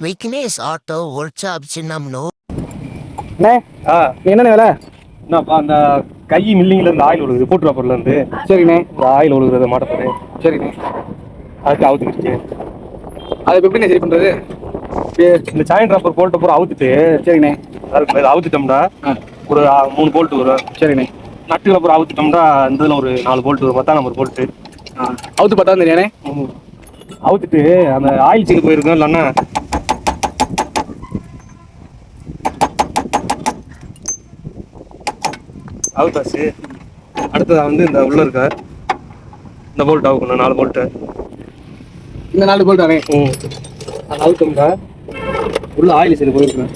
Vignesh auto work shop சின்னம்னு அண்ணே ஆ என்னென்ன வேலை? என்னப்பா அந்த கை மில்லிங்ல இருந்து ஆயில் ஒழுகுது போட்டு வாப்பர்ல இருந்து சரிண்ணே. இந்த ஆயில் ஒழுகுறத மாட்டப்போது சரிண்ணே. அதுக்கு அவுத்துக்கிடுச்சு. அதை இப்போ எப்படிண்ணே சரி பண்ணுறது? இந்த சாயின் ட்ராப்பர் போல்ட்டை பூரா அவுத்துட்டு சரிண்ணே. அதுக்கு இதை அவுத்துட்டோம்னா ஒரு 3 போல்ட் வரும். சரிண்ணே. நட்டுகளை பூரா அவுத்துட்டோம்னா இந்த இதில் ஒரு 4 போல்ட் வரும். 10 நம்பர் போல்ட்டு அவுத்து பார்த்தா தெரியாண்ணே. அவுத்துட்டு அந்த ஆயில் சீல் போயிருக்கும் இல்லைன்னா அவுத்தாச்சு. அடுத்ததா வந்து இந்த உள்ள இருக்க இந்த போல்ட் அவுக்கணும் 4 போல்ட்டு. இந்த 4 போல்ட் தானே. அது அவுத்தோம்னா உள்ள ஆயில் சீல் போயிருக்கேன்.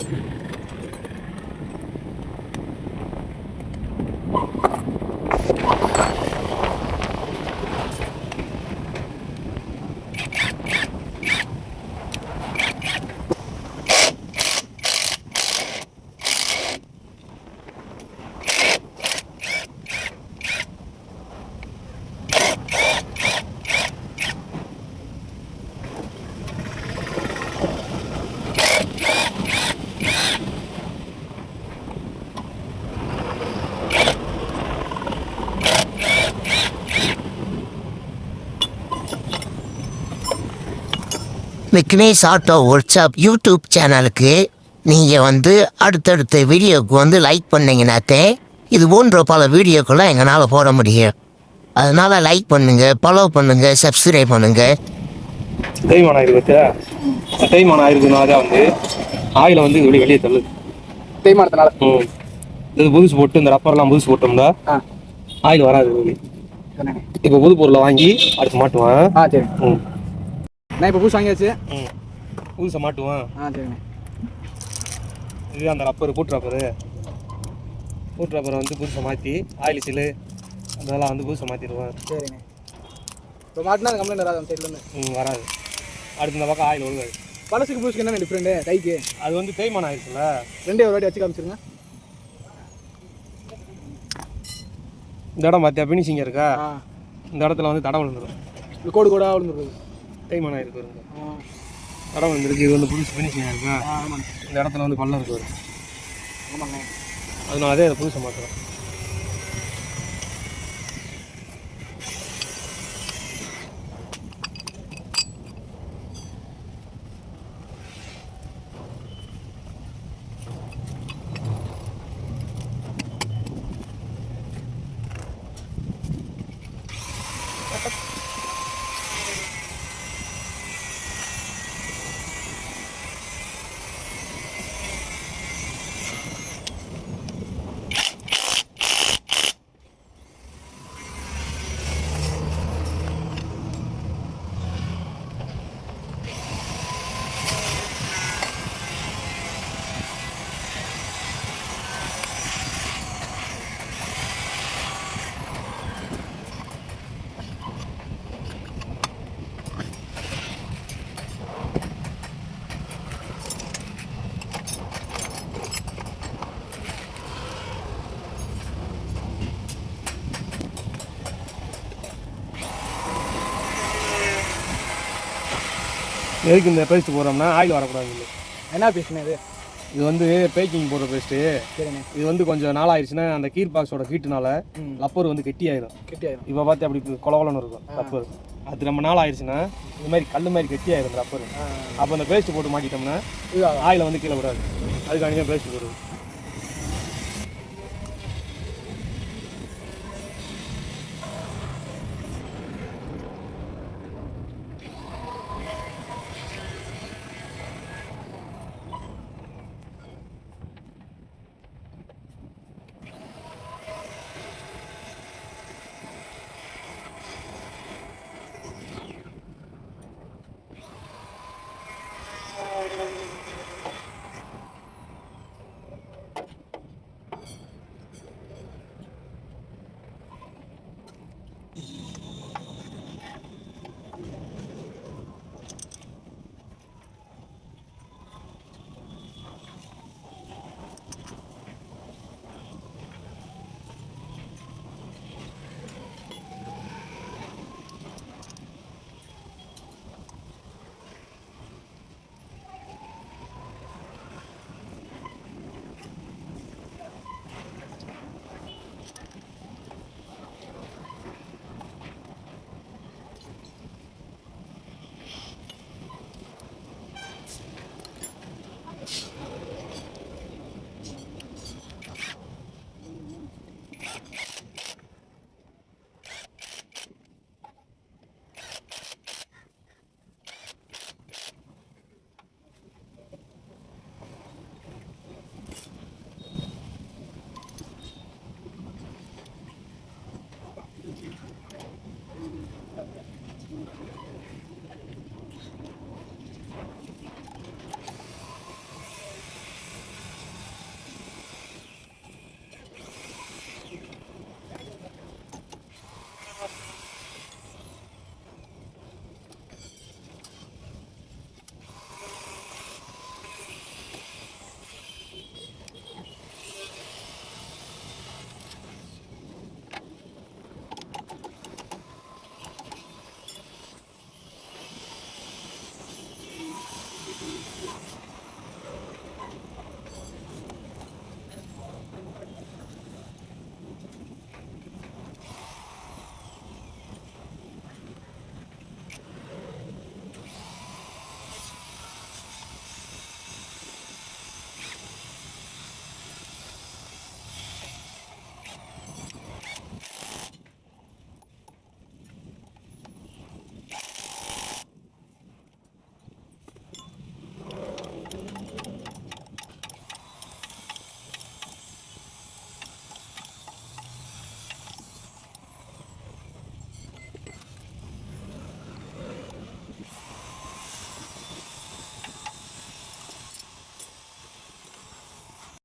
Vignesh auto work shop YouTube சேனலுக்கு நீங்கள் வந்து அடுத்தடுத்த வீடியோவுக்கு வந்து லைக் பண்ணீங்கன்னாத்தே இது போன்ற பல வீடியோக்களை எங்களால் போட முடியும். அதனால் லைக் பண்ணுங்கள், ஃபாலோ பண்ணுங்கள், சப்ஸ்கிரைப் பண்ணுங்கள். தேய்மானம் ஆயிருக்கு. தேய்மானம் ஆயிருக்குனால தான் வந்து ஆயிலை வந்து வெளியே தள்ளுது. தேய்மானத்தினால. இது புதுசு போட்டு இந்த ரப்பர்லாம் புதுசு போட்டோம்னா ஆயில் வராது வெளியே. இப்போ புது பொருளை வாங்கி அடுத்து மாட்டுவான். சரி. நான் இப்போ புதுசு வாங்கியாச்சு. புதுசை மாட்டுவான். சரிண்ணே. இது அந்த ரப்பர் பூட் ரப்பரை வந்து புதுசை மாற்றி ஆயில் சீலு அதெல்லாம் வந்து புதுசை மாற்றிடுவான். சரிண்ணே. இப்போ மாட்டினா அந்த கம்ப்ளைண்ட் வராது அந்த சைட்லேருந்து? வராது. அடுத்து இந்த பக்கம் ஆயில் ஒழுகாது. பழசுக்கு புதுசுக்கு என்னென்ன டிஃப்ரெண்ட்டு கைக்கு? அது வந்து தேய்மானம் ஆயிடுச்சுல்ல. ரெண்டே ஒரு வாட்டி வச்சு காமிச்சிருங்க. இந்த இடம் பார்த்தியா ஃபினிஷிங் இருக்கா? இந்த இடத்துல வந்து தடை விழுந்துடும். இது கோடு கோடாக விழுந்துருது. தேய்மானம் ஆயிருக்கு வருங்க. தடை விழுந்துருக்கு. இது வந்து புதுசு ஃபினிஷிங் இருக்கா? இந்த இடத்துல வந்து பள்ளம் இருக்கு வரும். ஆமாங்க. அதனால அதே அதை புதுசை மாற்றுறோம். எதுக்கு இந்த பேஸ்ட் போடுறோம்னா ஆயில் வரக்கூடாது. என்ன பேசுனேன் இது? இது வந்து பேக்கிங் போடுற பேஸ்ட்டு. சரிண்ணே. இது வந்து கொஞ்சம் நாள் ஆயிடுச்சுன்னா அந்த கீர் பாக்ஸோட ஹீட்டுனால ரப்பர் வந்து கெட்டியாயிரும். இப்போ பார்த்து அப்படி கொலவலன்னு இருக்கும் ரப்பர். அது ரொம்ப நாள் ஆயிடுச்சுன்னா இது மாதிரி கல் மாதிரி கெட்டியாயிரும் ரப்பர். அப்போ அந்த பேஸ்ட் போட்டு மாட்டிட்டோம்னா ஆயிலை வந்து கீழே விடாது. அதுக்காண்டி பேஸ்ட் போடுறது.